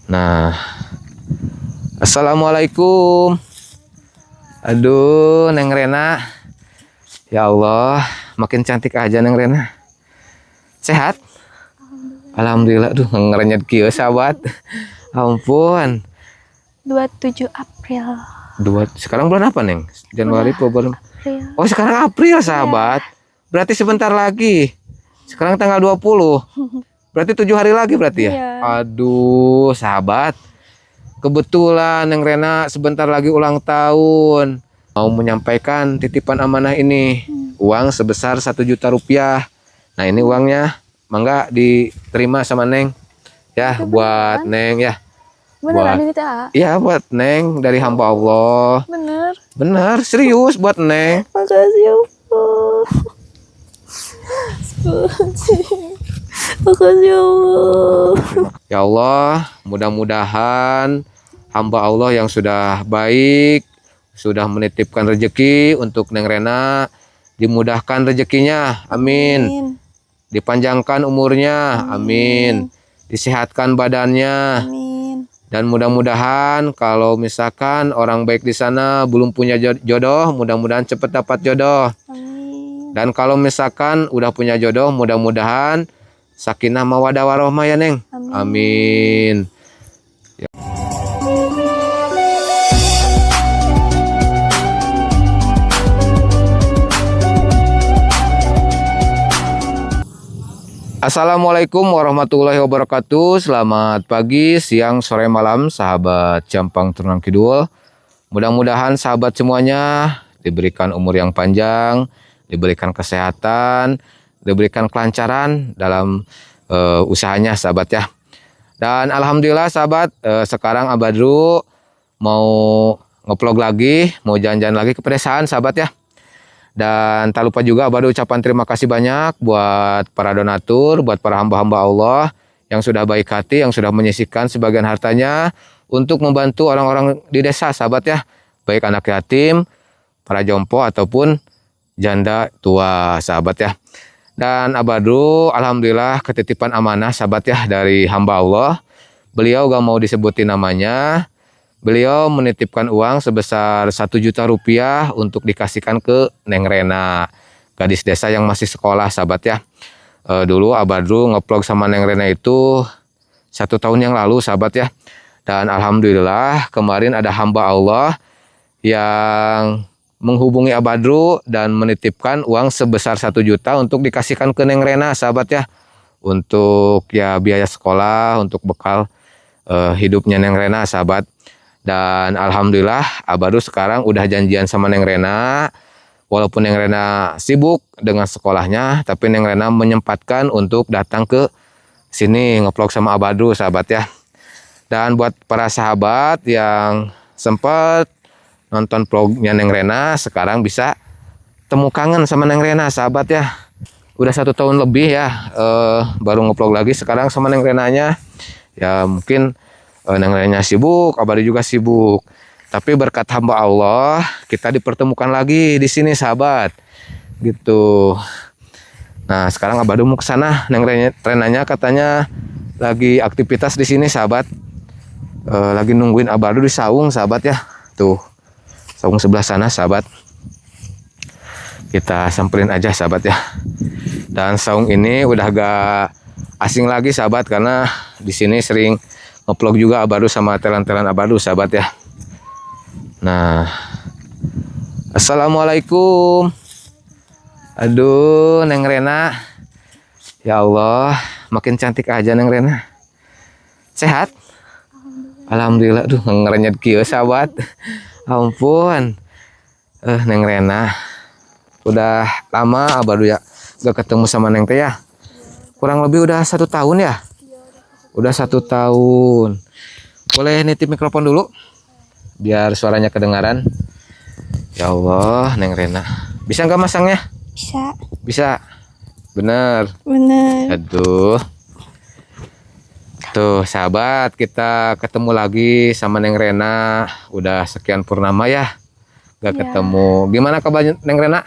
Nah, assalamualaikum. Aduh, Neng Rena. Ya Allah, makin cantik aja Neng Rena. Sehat? Alhamdulillah. Duh, ngerenyet kieu sahabat. Ampun. 27 April. Sekarang bulan apa, Neng? Januari, Februari. April. Oh, sekarang April, sahabat. Berarti sebentar lagi. Sekarang tanggal 20. Berarti 7 hari lagi berarti ya? Iya. Aduh, sahabat. Kebetulan Neng Rena sebentar lagi ulang tahun. Mau menyampaikan titipan amanah ini. Uang sebesar 1 juta rupiah. Nah, ini uangnya. Mangga diterima sama Neng. Ya, Itu buat beneran? Neng ya. Beneran Buat ini teh, ah? Iya, buat Neng dari hamba Allah. Bener. Benar, serius buat Neng. Makasih ya Allah. Makasih ya Allah. Ya Allah, mudah-mudahan hamba Allah yang sudah baik, sudah menitipkan rezeki untuk Neng Rena, dimudahkan rezekinya, amin. Dipanjangkan umurnya, amin. Disehatkan badannya, Amin. dan mudah-mudahan kalau misalkan orang baik di sana belum punya jodoh, mudah-mudahan cepat dapat jodoh. Amin. Dan kalau misalkan udah punya jodoh, mudah-mudahan sakinah mawadah warohmah ya Neng. Amin. Assalamualaikum warahmatullahi wabarakatuh. Selamat pagi, siang, sore, malam, sahabat Jampang Tenang Kidul. Mudah-mudahan sahabat semuanya diberikan umur yang panjang, diberikan kesehatan, diberikan kelancaran dalam usahanya sahabat ya. Dan alhamdulillah sahabat, sekarang Abadru mau ngeplog lagi, mau jalan-jalan lagi ke pedesaan sahabat ya. Dan tak lupa juga Abadu ucapan terima kasih banyak buat para donatur, buat para hamba-hamba Allah yang sudah baik hati, yang sudah menyisihkan sebagian hartanya untuk membantu orang-orang di desa sahabat ya. Baik anak yatim, para jompo ataupun janda tua sahabat ya. Dan Abadu alhamdulillah ketitipan amanah sahabat ya dari hamba Allah. Beliau gak mau disebutin namanya. Beliau menitipkan uang sebesar 1 juta rupiah untuk dikasihkan ke Neng Rena, gadis desa yang masih sekolah sahabat ya. Dulu Abadru ngeplog sama Neng Rena itu 1 tahun yang lalu sahabat ya. Dan alhamdulillah kemarin ada hamba Allah yang menghubungi Abadru dan menitipkan uang sebesar 1 juta untuk dikasihkan ke Neng Rena sahabat ya. Untuk ya biaya sekolah, untuk bekal hidupnya Neng Rena sahabat. Dan alhamdulillah Abadu sekarang udah janjian sama Neng Rena. Walaupun Neng Rena sibuk dengan sekolahnya, tapi Neng Rena menyempatkan untuk datang ke sini ngeplog sama Abadu sahabat ya. Dan buat para sahabat yang sempat nonton vlognya Neng Rena, sekarang bisa temu kangen sama Neng Rena sahabat ya. Udah 1 tahun lebih ya baru ngeplog lagi sekarang sama Neng Renanya. Ya mungkin Neng Renanya sibuk, Abadi juga sibuk. Tapi berkat hamba Allah, kita dipertemukan lagi di sini sahabat. Gitu. Nah, sekarang Abadi mau ke sana. Neng Renanya katanya lagi aktivitas di sini sahabat. Lagi nungguin Abadi di saung sahabat ya. Tuh. Saung sebelah sana sahabat. Kita samperin aja sahabat ya. Dan saung ini udah gak asing lagi sahabat karena di sini sering ngeplog juga Abadu sama telan-telan Abadu sahabat ya. Nah, assalamualaikum. Aduh, Neng Rena. Ya Allah, makin cantik aja Neng Rena. Sehat? Alhamdulillah. Duh, ngerenyet kieu sahabat. Ampun. Neng Rena. Udah lama Abadu ya gak ketemu sama Neng teh ya. Kurang lebih udah 1 tahun ya. Udah 1 tahun. Boleh nitip mikrofon dulu biar suaranya kedengaran. Ya Allah, Neng Rena. Bisa nggak masangnya? Bisa. Bisa. Bener. Bener. Aduh. Tuh sahabat, kita ketemu lagi sama Neng Rena. Udah sekian purnama ya gak ketemu. Gimana kabar Neng Rena?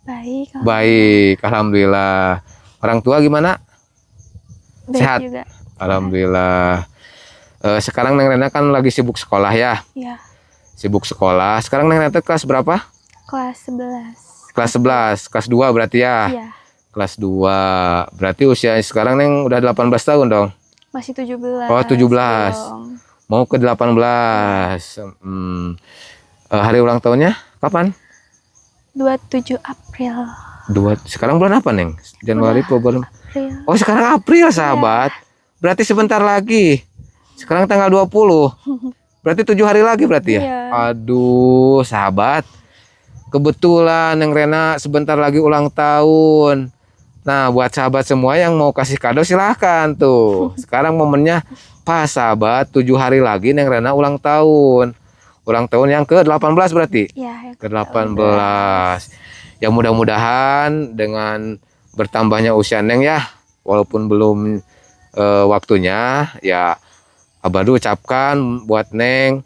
Baik. Baik, alhamdulillah. Orang tua gimana? Baik Sehat? juga. Alhamdulillah. Sekarang Neng Rena kan lagi sibuk sekolah ya. Iya. Sibuk sekolah. Sekarang Neng Rena kelas berapa? Kelas 11. Kelas 11, kelas 2 berarti ya. Iya. Kelas 2. Berarti usia sekarang Neng udah 18 tahun dong. Masih 17. Oh, 17. Belum. Mau ke 18. Hari ulang tahunnya kapan? 27 April. Sekarang bulan apa, Neng? Januari, Februari. April. Oh, sekarang April, sahabat. Berarti sebentar lagi. Sekarang tanggal 20. Berarti 7 hari lagi berarti ya? Iya. Aduh, sahabat. Kebetulan Neng Rena sebentar lagi ulang tahun. Nah, buat sahabat semua yang mau kasih kado silahkan tuh. Sekarang momennya pas, sahabat. 7 hari lagi Neng Rena ulang tahun. Ulang tahun yang ke-18 berarti? Iya, yang Ke-18. Ya mudah-mudahan dengan bertambahnya usia Neng ya, walaupun belum waktunya, ya Abadu ucapkan buat Neng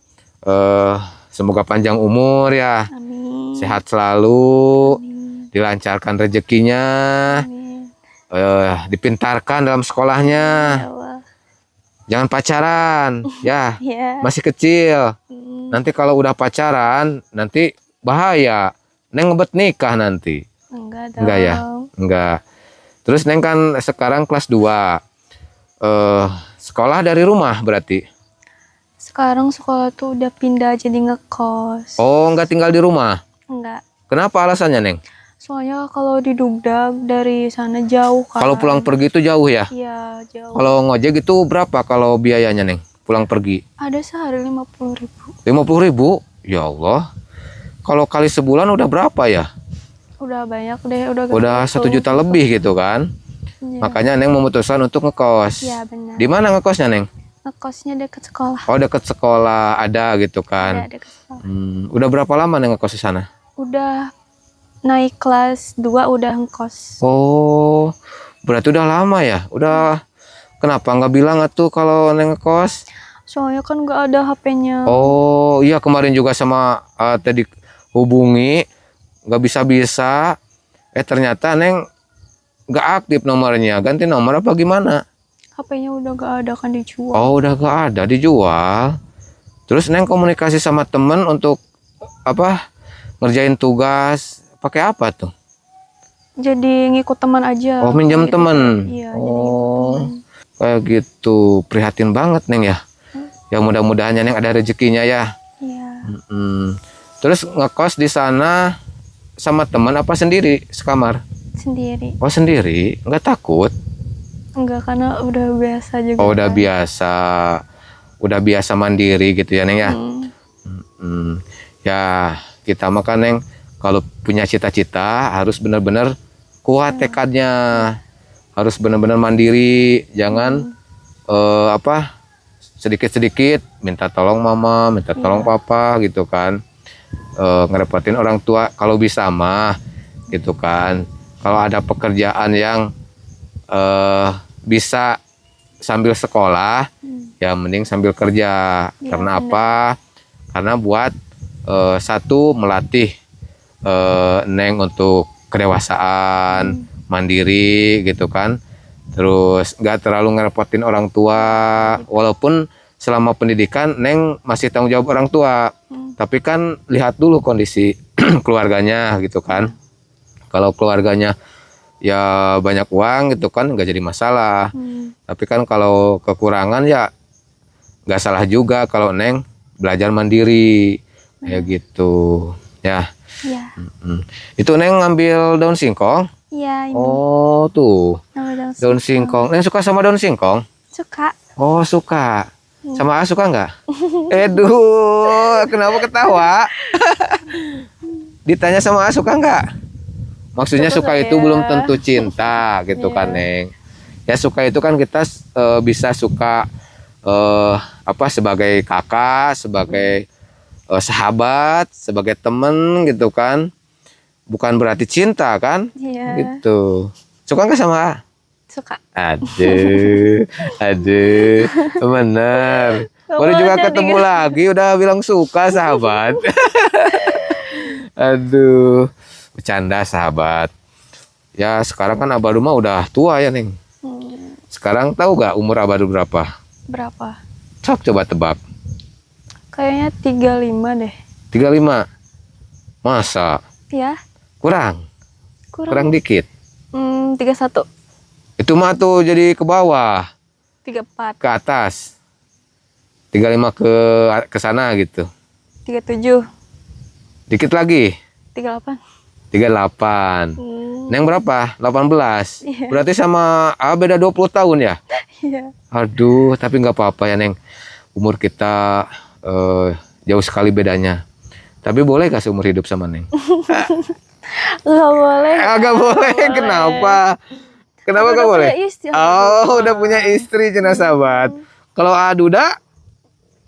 semoga panjang umur ya, Amin. sehat selalu, Amin. dilancarkan rezekinya, Amin. dipintarkan dalam sekolahnya, Ya Allah. jangan pacaran ya, Iya. masih kecil. Hmm. Nanti kalau udah pacaran, nanti bahaya. Neng ngebet nikah nanti. Enggak dong. Enggak ya? Enggak. Terus Neng kan sekarang kelas 2. Sekolah dari rumah berarti? Sekarang sekolah tuh udah pindah jadi ngekos. Oh, enggak tinggal di rumah. Enggak. Kenapa alasannya, Neng? Soalnya kalau di Dugdag dari sana jauh kan. Kalau pulang pergi itu jauh ya? Iya, jauh. Kalau ngojek itu berapa kalau biayanya, Neng? Pulang pergi? Ada sehari 50.000. 50.000? Ya Allah. Kalau kali sebulan udah berapa ya? Udah banyak deh, udah Udah 1 juta lebih gitu kan? Iya. Makanya Neng memutuskan untuk ngekos. Iya, benar. Di mana ngekosnya, Neng? Ngekosnya deket sekolah. Oh, deket sekolah ada gitu kan? Ada deket sekolah. Udah berapa lama Neng ngekos di sana? Udah naik kelas 2 udah ngekos. Oh, berarti udah lama ya? Udah, kenapa nggak bilang atuh kalau Neng ngekos? Soalnya kan nggak ada HP-nya. Oh, iya kemarin juga sama tadi hubungi, nggak bisa-bisa. Ternyata Neng nggak aktif nomornya. Ganti nomor apa gimana? HP-nya udah nggak ada kan dijual. Oh, udah nggak ada, dijual. Terus Neng komunikasi sama temen untuk apa? Ngerjain tugas. Pakai apa tuh? Jadi ngikut teman aja. Oh, minjem Gitu. temen. Iya, jadi ngikut Oh, teman. kayak gitu. Prihatin banget Neng ya. Ya mudah-mudahan Neng ada rezekinya ya. Iya. Terus ngekos di sana sama teman apa sendiri sekamar? Sendiri. Oh, sendiri, nggak takut? Enggak, karena udah biasa juga. Oh, udah kan. biasa mandiri gitu ya Neng ya. Ya kita makan Neng, kalau punya cita-cita harus benar-benar kuat tekadnya, harus benar-benar mandiri, jangan sedikit-sedikit minta tolong mama, minta tolong papa gitu kan. Ngerepotin orang tua kalau bisa mah gitu kan. Kalau ada pekerjaan yang bisa sambil sekolah ya mending sambil kerja. Karena benar. apa? Karena buat satu melatih Neng untuk kedewasaan, mandiri gitu kan. Terus nggak terlalu ngerepotin orang tua, walaupun selama pendidikan Neng masih tanggung jawab orang tua. Tapi kan lihat dulu kondisi keluarganya gitu kan. Kalau keluarganya ya banyak uang gitu kan nggak jadi masalah. Tapi kan kalau kekurangan ya nggak salah juga kalau Neng belajar mandiri kayak gitu ya. Iya. Itu Neng ngambil daun singkong. Iya, ini. Oh tuh Nama daun singkong. Neng suka sama daun singkong? Suka. Oh suka. Sama A suka nggak? Eduh, kenapa ketawa? Ditanya sama A suka nggak? Maksudnya suka itu saya. belum tentu cinta gitu kan Neng. Ya suka itu kan kita bisa suka sebagai kakak, sebagai sahabat, sebagai temen gitu kan. Bukan berarti cinta kan? Iya. Gitu. Suka nggak sama A? Suka. Aduh, bener. Baru juga ketemu lagi udah bilang suka sahabat. Aduh, bercanda sahabat. Ya sekarang kan Abah rumah udah tua ya Neng. Sekarang tahu gak umur Abah berapa? Berapa? Sok coba tebak. Kayaknya 35 deh. 35. Masa? Ya, Kurang kurang. dikit. 31. Itu mah tuh jadi ke bawah, 34. ke atas. 35 ke sana gitu. 37. Dikit lagi. 38. 38. Neng berapa? 18. Iya. Berarti sama beda 20 tahun ya? Iya. Aduh, tapi nggak apa-apa ya, Neng. Umur kita jauh sekali bedanya. Tapi boleh gak seumur hidup sama Neng? Nggak boleh. Agak boleh. Kenapa? Kenapa Aku gak udah boleh? punya istri, Oh, udah punya istri, Cina sahabat. Kalau Aduda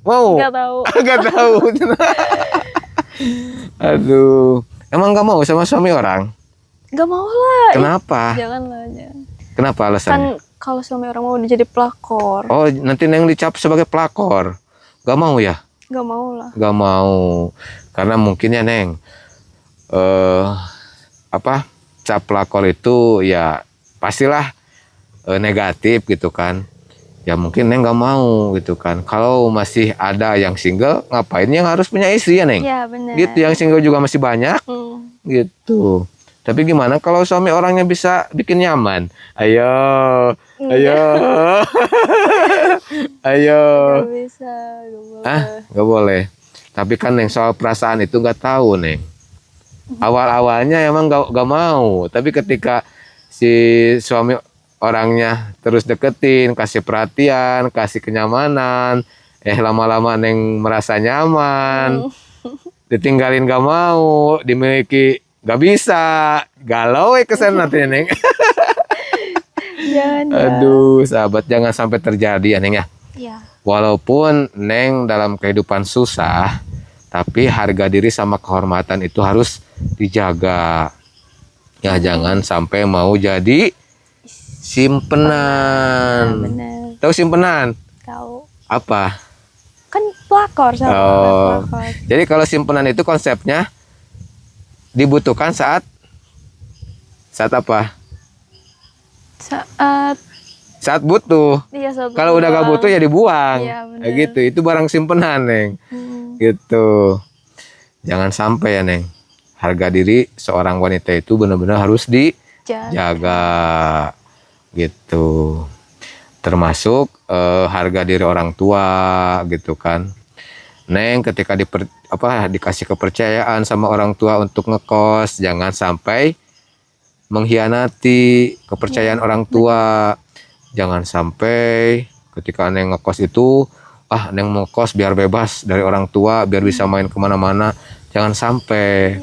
mau? Nggak tahu. Gak tahu. Cina. Aduh, emang gak mau sama suami orang? Nggak mau lah. Kenapa? Janganlah, jangan. Kenapa Kan alasannya? kalau suami orang mau udah jadi pelakor. Oh, nanti Neng dicap sebagai pelakor. Gak mau ya? Nggak mau lah. Gak mau. Karena mungkin ya, Neng. Cap pelakor itu ya pastilah negatif gitu kan. Ya mungkin Neng gak mau gitu kan. Kalau masih ada yang single, ngapain yang harus punya istri ya, Neng? Ya benar. Gitu, yang single juga masih banyak. Gitu. Tapi gimana kalau suami orangnya bisa bikin nyaman? Ayo, ayo, ayo. Nggak bisa, nggak boleh. Nggak boleh. Tapi kan Neng soal perasaan itu nggak tahu, Neng. Awal-awalnya emang nggak mau. Tapi ketika si suami orangnya terus deketin, kasih perhatian, kasih kenyamanan, lama-lama Neng merasa nyaman. Ditinggalin nggak mau, dimiliki nggak bisa, galau kesana nanti Neng. Jangan ya. Aduh, sahabat, jangan sampai terjadi ya, Neng ya. Ya. Walaupun Neng dalam kehidupan susah, tapi harga diri sama kehormatan itu harus dijaga. Ya, jangan sampai mau jadi simpenan. Benar. Tahu simpenan? Tahu. Apa? Kan pelakor sama pelakor. Jadi kalau simpenan itu konsepnya dibutuhkan saat apa? Saat butuh. Iya, Kalau udah gak butuh ya dibuang. Iya, benar. Kayak gitu. Itu barang simpenan, Neng. Gitu. Jangan sampai ya, Neng. Harga diri seorang wanita itu benar-benar harus dijaga. Gitu. Termasuk harga diri orang tua gitu kan. Neng ketika dikasih kepercayaan sama orang tua untuk ngekos, jangan sampai mengkhianati kepercayaan orang tua. Jangan sampai ketika Neng ngekos itu, Neng mau kos biar bebas dari orang tua, biar bisa main kemana-mana. Jangan sampai.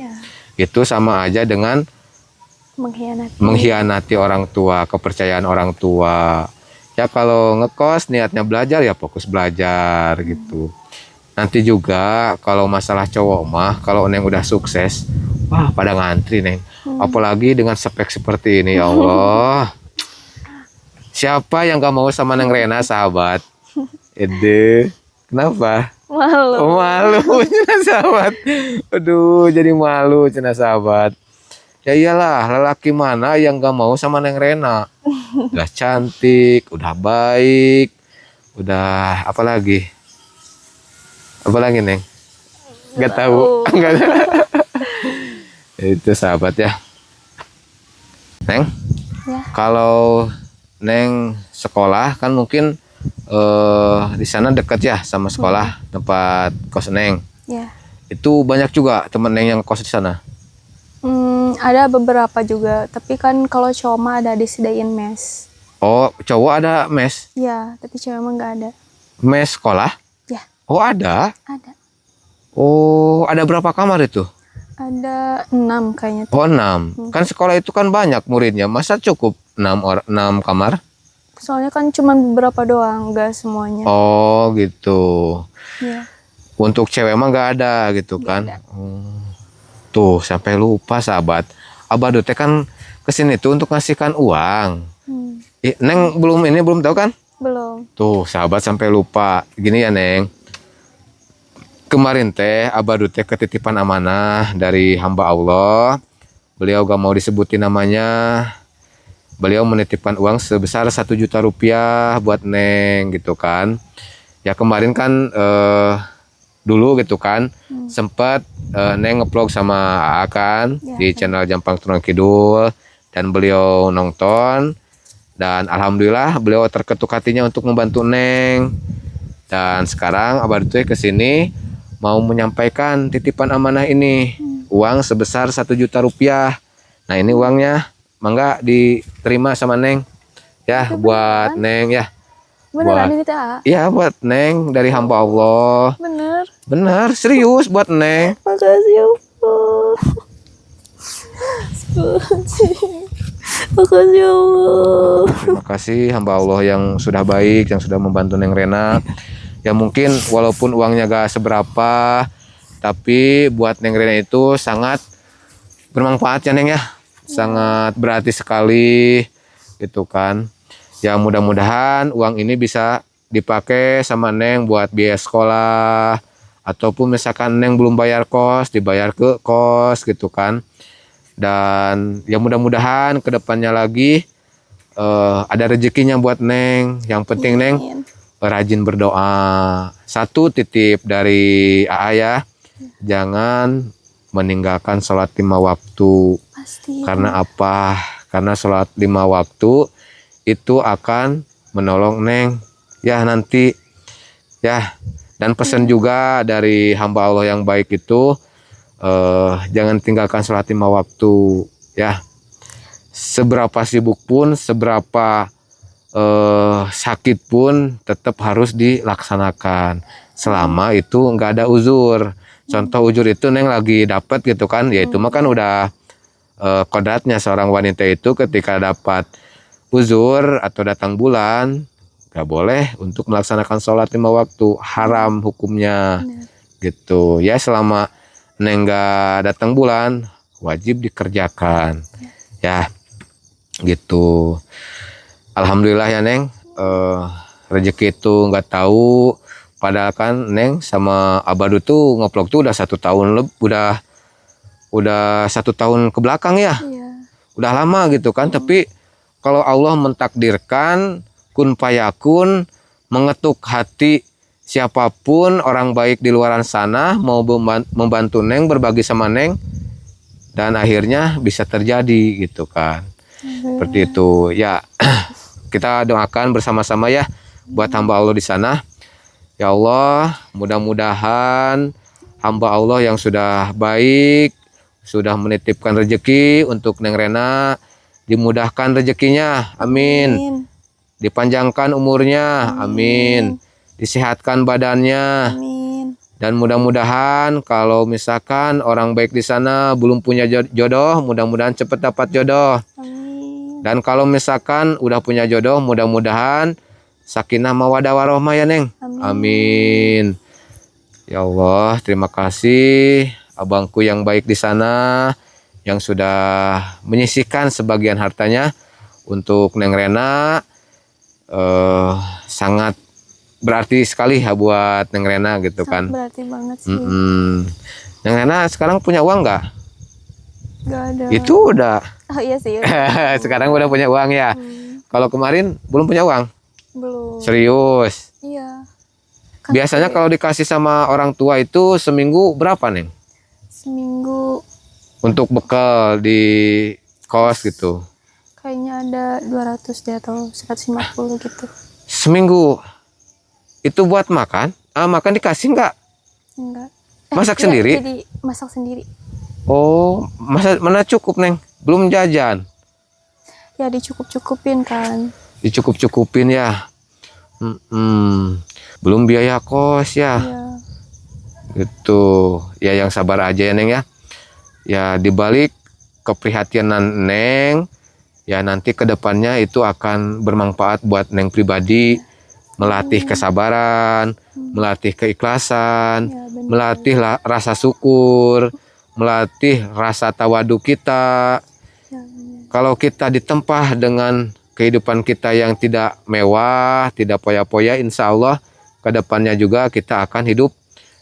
Itu sama aja dengan mengkhianati orang tua, kepercayaan orang tua. Ya kalau ngekos niatnya belajar ya fokus belajar gitu. Nanti juga kalau masalah cowok mah, kalau Neng udah sukses, pada ngantri, Neng. Apalagi dengan spek seperti ini, ya Allah. Siapa yang gak mau sama Neng Rena, sahabat? Kenapa? Malu. Oh, malu, cina sahabat. Aduh, jadi malu, cina sahabat. Ya iyalah, lelaki mana yang gak mau sama Neng Rena? Udah cantik, udah baik, udah apa lagi? Apa lagi, Neng? Gak tahu. Itu sahabat ya. Neng, Ya. kalau Neng sekolah kan mungkin di sana dekat ya sama sekolah tempat kos Neng. Ya. Itu banyak juga temen Neng yang kos di sana. Ada beberapa juga, tapi kan kalau cowok mah ada disediain mes. Oh, cowok ada mes? Ya, tapi cewek mah nggak ada. Mes sekolah? Ya. Oh, ada? Ada. Oh, ada berapa kamar itu? Ada 6 kayaknya. Oh, 6. Kan sekolah itu kan banyak muridnya. Masa cukup 6 kamar? Soalnya kan cuma beberapa doang, nggak semuanya. Oh, gitu. Ya. Untuk cewek mah nggak ada gitu Nggak kan? ada. Tuh, sampai lupa sahabat. Abah teh kan kesini tuh untuk ngasihkan uang. Neng belum tahu kan? Belum. Tuh, sahabat sampai lupa. Gini ya, Neng. Kemarin teh Abah teh ketitipan amanah dari hamba Allah. Beliau gak mau disebutin namanya. Beliau menitipkan uang sebesar 1 juta rupiah buat Neng gitu kan. Ya kemarin kan dulu gitu kan sempat Neng ngevlog sama Aa kan Ya, di channel Jampang Turun Kidul dan beliau nonton dan alhamdulillah beliau terketuk hatinya untuk membantu Neng. Dan sekarang Abah Dutoy kesini mau menyampaikan titipan amanah ini uang sebesar 1 juta rupiah. Nah ini uangnya, mangga diterima sama Neng ya Itu buat beneran? Neng ya. Beneran Buat ini teh, A? iya buat Neng dari hamba Allah. Bener. Bener serius buat Neng. Makasih ya Allah. Makasih ya Allah. Terima kasih hamba Allah yang sudah baik, yang sudah membantu Neng Rena. Ya mungkin walaupun uangnya gak seberapa, tapi buat Neng Rena itu sangat bermanfaat ya Neng ya. Sangat berarti sekali gitu kan. Ya mudah-mudahan uang ini bisa dipakai sama Neng buat biaya sekolah. Ataupun misalkan Neng belum bayar kos, dibayar ke kos gitu kan. Dan ya mudah-mudahan kedepannya lagi ada rezekinya buat Neng. Yang penting Neng Amin. rajin berdoa. Satu titip dari AA ya, jangan meninggalkan sholat 5 waktu. Pasti. Karena apa? Karena sholat 5 waktu itu akan menolong Neng ya nanti ya. Dan pesan juga dari hamba Allah yang baik itu jangan tinggalkan sholat 5 waktu ya. Seberapa sibuk pun, seberapa sakit pun tetap harus dilaksanakan selama itu nggak ada uzur. Contoh uzur itu Neng lagi dapat gitu kan, ya itu mah kan udah kodratnya seorang wanita itu ketika dapat uzur atau datang bulan nggak boleh untuk melaksanakan sholat 5 waktu, haram hukumnya. Gitu ya. Selama Neng nggak datang bulan wajib dikerjakan ya gitu. Alhamdulillah ya Neng, rezeki itu nggak tahu. Padahal kan Neng sama Abadu tuh ngevlog tuh udah 1 tahun udah 1 tahun ke belakang ya, Iya. udah lama gitu kan. Tapi kalau Allah mentakdirkan kun fayakun, mengetuk hati siapapun orang baik di luaran sana mau membantu Neng, berbagi sama Neng, dan akhirnya bisa terjadi gitu kan. Seperti itu ya. Kita doakan bersama-sama ya buat hamba Allah di sana. Ya Allah, mudah-mudahan hamba Allah yang sudah baik, sudah menitipkan rezeki untuk Neng Rena, dimudahkan rezekinya, amin. Dipanjangkan umurnya, amin. Disehatkan badannya, Amin. dan mudah-mudahan kalau misalkan orang baik di sana belum punya jodoh, mudah-mudahan cepat dapat jodoh. Amin. Dan kalau misalkan udah punya jodoh, mudah-mudahan sakinah mawadah warohmah ya Neng. Amin. Ya Allah, terima kasih abangku yang baik di sana yang sudah menyisihkan sebagian hartanya untuk Neng Rena. Sangat berarti sekali ya buat Neng Rena gitu kan. Berarti banget sih. Neng Rena sekarang punya uang nggak? Gak ada. Itu udah. Oh iya sih. Sekarang udah punya uang ya. Kalau kemarin belum punya uang? Belum. Serius? Iya. Kan Biasanya kalau dikasih sama orang tua itu seminggu berapa Neng? seminggu Untuk bekal di kos gitu. kayaknya ada 200 deh atau 150 gitu. Seminggu. Itu buat makan? Makan dikasih nggak? Enggak. Masak Iya, sendiri? Jadi masak sendiri. Oh, mana cukup Neng? Belum jajan? Ya dicukup-cukupin kan. Dicukup-cukupin ya. Belum biaya kos ya. Iya. Gitu. Ya yang sabar aja ya Neng ya. Ya dibalik keprihatinan Neng, ya nanti kedepannya itu akan bermanfaat buat Neng pribadi. Melatih kesabaran, melatih keikhlasan, Ya, benar. melatih rasa syukur, melatih rasa tawadu kita. Ya, benar. Kalau kita ditempa dengan kehidupan kita yang tidak mewah, tidak poya-poya, insya Allah kedepannya juga kita akan hidup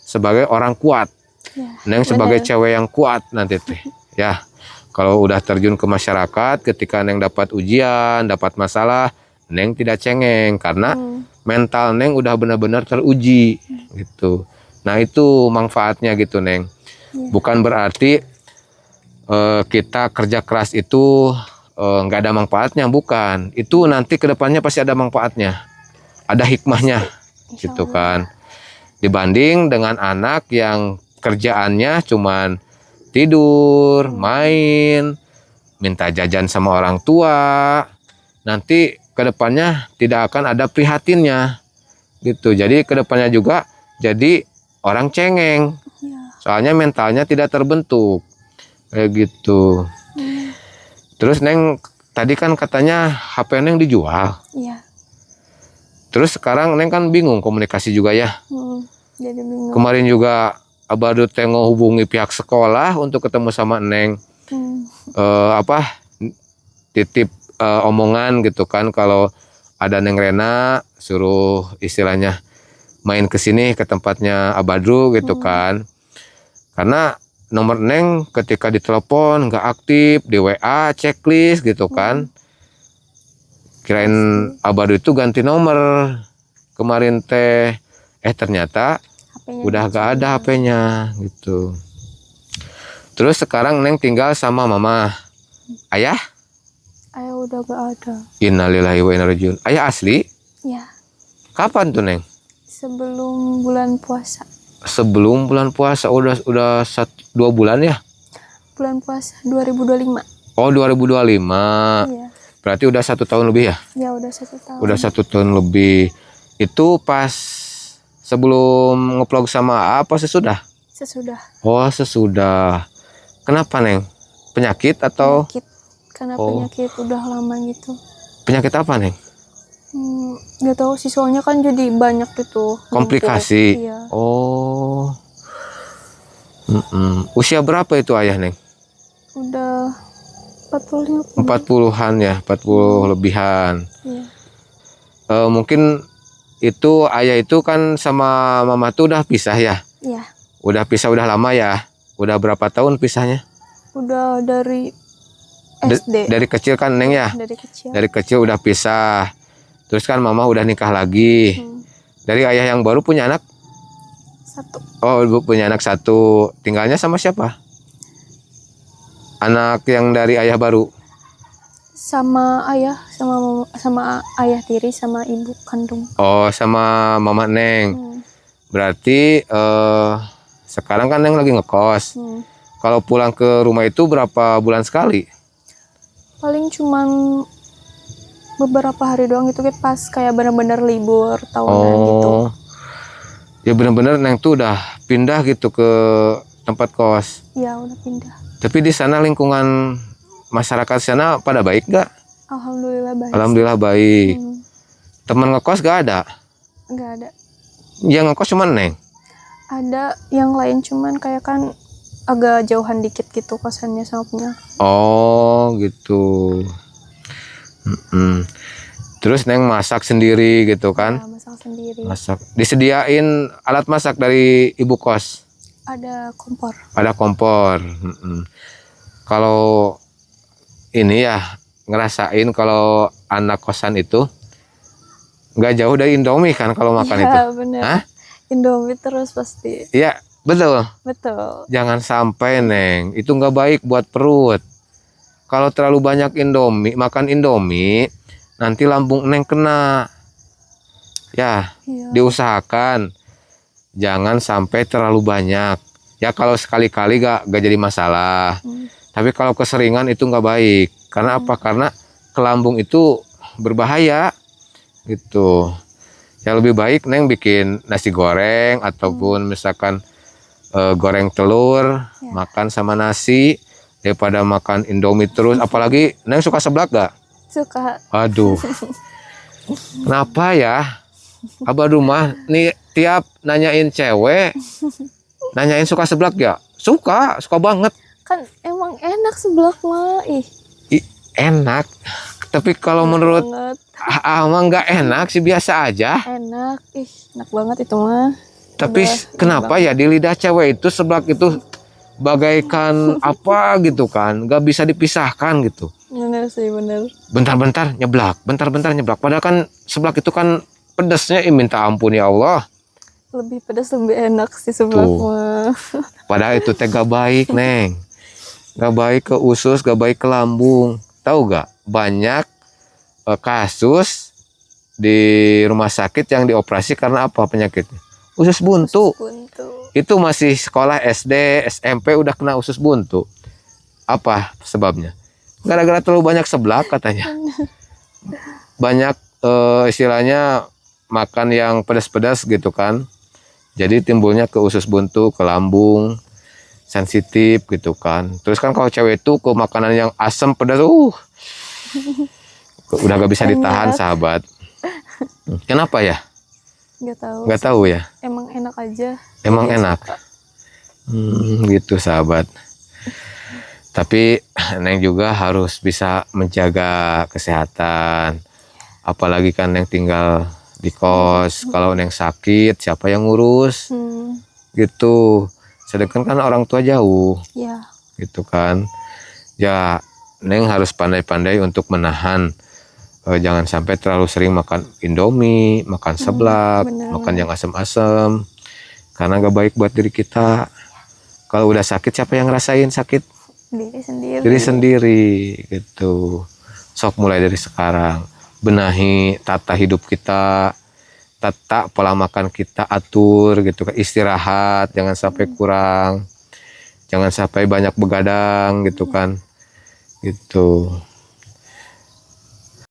sebagai orang kuat. Ya, Neng sebagai benar. cewek yang kuat nanti teh. Ya, kalau udah terjun ke masyarakat, ketika Neng dapat ujian, dapat masalah, Neng tidak cengeng karena mental Neng udah benar-benar teruji gitu. Nah itu manfaatnya gitu Neng. Bukan berarti kita kerja keras itu nggak ada manfaatnya, bukan. Itu nanti kedepannya pasti ada manfaatnya, ada hikmahnya gitu kan. Dibanding dengan anak yang kerjaannya cuman tidur, main, minta jajan sama orang tua, nanti kedepannya tidak akan ada prihatinnya gitu. Jadi kedepannya juga jadi orang cengeng, soalnya mentalnya tidak terbentuk kayak gitu. Terus Neng tadi kan katanya HP Neng dijual. Iya. Terus sekarang Neng kan bingung komunikasi juga ya. Jadi bingung. Kemarin juga Abah teh hubungi pihak sekolah untuk ketemu sama Neng. Titip omongan gitu kan, kalau ada Neng Rena suruh istilahnya main ke sini ke tempatnya Abadru gitu kan. Karena nomor Neng ketika ditelepon nggak aktif, di WA checklist gitu kan. Kirain Abadru itu ganti nomor kemarin teh, ternyata udah gak ada HP-nya gitu. Terus sekarang Neng tinggal sama mama. Ayah? Ayah udah gak ada. Innalillahi wa inna ilaihi raji'un. Ayah asli? Ya. Kapan tuh Neng? Sebelum bulan puasa. Sebelum bulan puasa, udah 2 bulan ya? Bulan puasa 2025. Oh 2025. Iya. Berarti udah 1 tahun lebih ya? Ya udah 1 tahun. Udah 1 tahun lebih. Itu pas sebelum ngeplog sama apa sesudah? Sesudah. Oh sesudah. Kenapa Neng? Penyakit atau? Penyakit. Karena penyakit udah lama gitu. Penyakit apa Neng? Gak tahu sih, soalnya kan jadi banyak gitu. Komplikasi. Iya. Oh. Usia berapa itu ayah Neng? Udah 45. 40-an ya, 40 lebihan. Iya. Mungkin itu ayah itu kan sama mama tuh udah pisah ya? Iya. Udah pisah udah lama ya? Udah berapa tahun pisahnya? Udah dari SD. Dari kecil kan Neng ya? Dari kecil. Dari kecil udah pisah. Terus kan mama udah nikah lagi. Dari ayah yang baru punya anak? 1. Oh, ibu punya anak 1. Tinggalnya sama siapa? Anak yang dari ayah baru? Sama ayah, sama ayah tiri, sama ibu kandung. Oh, sama mama Neng. Berarti sekarang kan Neng lagi ngekos. Kalau pulang ke rumah itu berapa bulan sekali? Paling cuman beberapa hari doang gitu, pas kayak benar-benar libur tahunan gitu. Ya benar-benar Neng tuh udah pindah gitu ke tempat kos. Iya udah pindah. Tapi di sana lingkungan masyarakat sana pada baik gak? Alhamdulillah baik. Alhamdulillah baik. Teman ngekos gak ada? Gak ada. Yang ngekos cuma Neng? Ada yang lain, cuman kayak kan agak jauhan dikit gitu kosannya sama punya. Oh gitu. Terus Neng masak sendiri gitu kan? Ya, masak sendiri. Masak. Disediain alat masak dari ibu kos? Ada kompor. Ada kompor. Kalau ini ya ngerasain kalau anak kosan itu nggak jauh dari Indomie kan kalau makan itu? Iya bener. Hah? Indomie terus pasti. Iya betul. Betul. Jangan sampai Neng, itu nggak baik buat perut. Kalau terlalu banyak Indomie, makan Indomie, nanti lambung Neng kena. Ya, Iya. diusahakan jangan sampai terlalu banyak. Ya kalau sekali-kali gak jadi masalah. Tapi kalau keseringan itu nggak baik. Karena apa? Karena ke lambung itu berbahaya gitu. Ya lebih baik Neng bikin nasi goreng ataupun misalkan goreng telur, makan sama nasi daripada makan Indomie terus. Apalagi Neng suka seblak gak? Suka. Aduh. Kenapa ya? Abah rumah nih tiap nanyain cewek, nanyain suka seblak ya? Suka banget. Kan emang enak seblak mah. Enak. Tapi kalau menurut banget. mah nggak enak sih, biasa aja. Enak. Enak banget itu mah. Tapi kenapa ya di lidah cewek itu seblak itu bagaikan apa gitu kan? Nggak bisa dipisahkan gitu. Bener Iya sih bener. Bentar-bentar nyeblak, bentar-bentar nyeblak. Padahal kan seblak itu kan pedasnya minta ampun ya Allah. Lebih pedas lebih enak sih seblak Tuh. mah. Padahal itu teh gak baik, Neng. Gak baik ke usus, gak baik ke lambung. Tahu gak? Banyak kasus di rumah sakit yang dioperasi karena apa penyakitnya? Usus buntu. Usus buntu. Itu masih sekolah SD, SMP udah kena usus buntu. Apa sebabnya? Gara-gara terlalu banyak seblak katanya. Banyak istilahnya makan yang pedas-pedas gitu kan. Jadi timbulnya ke usus buntu, ke lambung, sensitif gitu kan. Terus kan kalau cewek itu ke makanan yang asam pedas, udah gak bisa ditahan Enak. sahabat. Kenapa ya? Nggak tahu. Gak tahu ya. Emang enak aja. Emang Jadi enak. suka. Gitu sahabat. Tapi Neng juga harus bisa menjaga kesehatan. Apalagi kan Neng tinggal di kos. Kalau Neng sakit, siapa yang ngurus? Gitu. Sedangkan kan orang tua jauh. Ya. Gitu kan. Ya, Neng harus pandai-pandai untuk menahan. Jangan sampai terlalu sering makan Indomie, makan seblak, bener. makan yang asam-asam. Karena gak baik buat diri kita. Kalau udah sakit, siapa yang ngerasain sakit? Diri sendiri. Diri sendiri gitu. Sok mulai dari sekarang. Benahi tata hidup kita, tata pola makan kita atur gitu kan. Istirahat, jangan sampai kurang. Jangan sampai banyak begadang gitu kan. Gitu.